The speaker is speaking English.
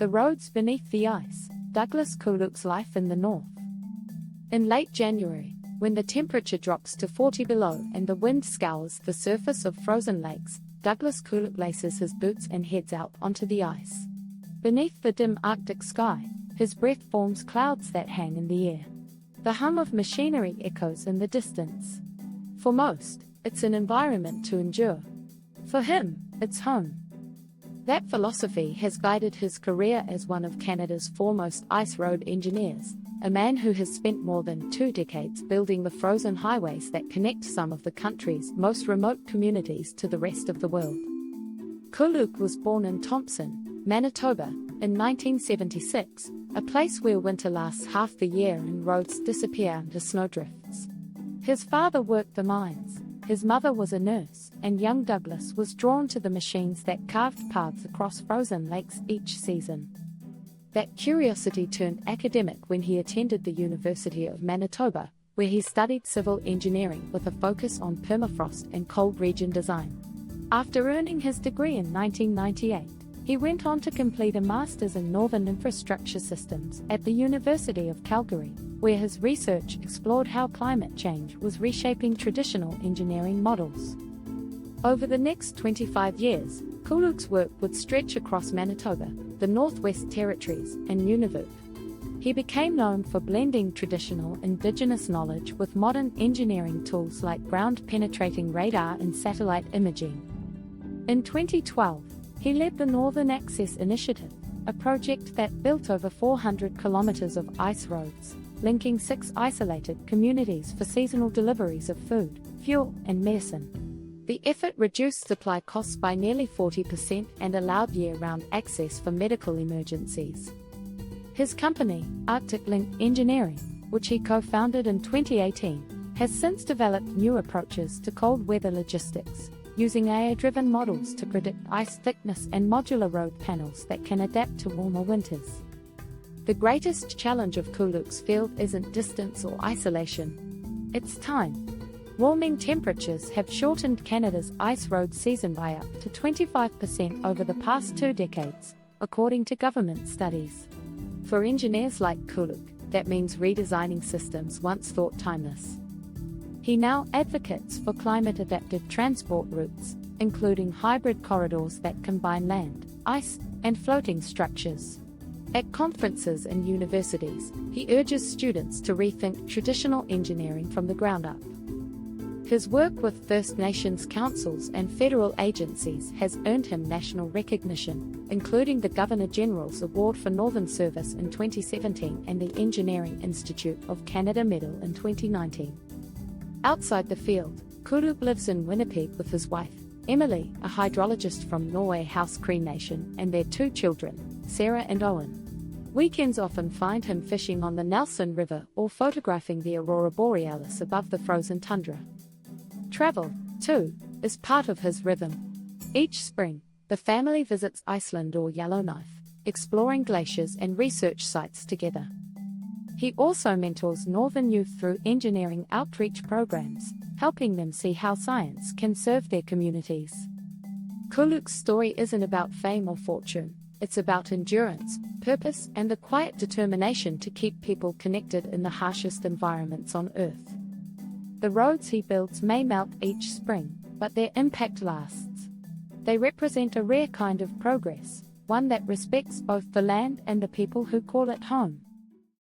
The roads beneath the ice, Douglas Kuluk's life in the north. In late January, when the temperature drops to 40 below and the wind scours the surface of frozen lakes, Douglas Kuluk laces his boots and heads out onto the ice. Beneath the dim Arctic sky, his breath forms clouds that hang in the air. The hum of machinery echoes in the distance. For most, it's an environment to endure. For him, it's home. That philosophy has guided his career as one of Canada's foremost ice road engineers, a man who has spent more than 2 decades building the frozen highways that connect some of the country's most remote communities to the rest of the world. Kuluk was born in Thompson, Manitoba, in 1976, a place where winter lasts half the year and roads disappear under snowdrifts. His father worked the mines, his mother was a nurse, and young Douglas was drawn to the machines that carved paths across frozen lakes each season. That curiosity turned academic when he attended the University of Manitoba, where he studied civil engineering with a focus on permafrost and cold region design. After earning his degree in 1998, he went on to complete a master's in Northern Infrastructure Systems at the University of Calgary, where his research explored how climate change was reshaping traditional engineering models. Over the next 25 years, Kuluk's work would stretch across Manitoba, the Northwest Territories, and Nunavut. He became known for blending traditional Indigenous knowledge with modern engineering tools like ground-penetrating radar and satellite imaging. In 2012, he led the Northern Access Initiative, a project that built over 400 kilometers of ice roads, linking 6 isolated communities for seasonal deliveries of food, fuel, and medicine. The effort reduced supply costs by nearly 40% and allowed year-round access for medical emergencies. His company, ArcticLink Engineering, which he co-founded in 2018, has since developed new approaches to cold weather logistics, using AI-driven models to predict ice thickness and modular road panels that can adapt to warmer winters. The greatest challenge of Kuluk's field isn't distance or isolation. It's time. Warming temperatures have shortened Canada's ice road season by up to 25% over the past 2 decades, according to government studies. For engineers like Kuluk, that means redesigning systems once thought timeless. He now advocates for climate-adapted transport routes, including hybrid corridors that combine land, ice, and floating structures. At conferences and universities, he urges students to rethink traditional engineering from the ground up. His work with First Nations councils and federal agencies has earned him national recognition, including the Governor-General's Award for Northern Service in 2017 and the Engineering Institute of Canada Medal in 2019. Outside the field, Kuluk lives in Winnipeg with his wife, Emily, a hydrologist from Norway House Cree Nation, and their 2 children, Sarah and Owen. Weekends often find him fishing on the Nelson River or photographing the aurora borealis above the frozen tundra. Travel, too, is part of his rhythm. Each spring, the family visits Iceland or Yellowknife, exploring glaciers and research sites together. He also mentors Northern youth through engineering outreach programs, helping them see how science can serve their communities. Kuluk's story isn't about fame or fortune, it's about endurance, purpose, and the quiet determination to keep people connected in the harshest environments on Earth. The roads he builds may melt each spring, but their impact lasts. They represent a rare kind of progress, one that respects both the land and the people who call it home.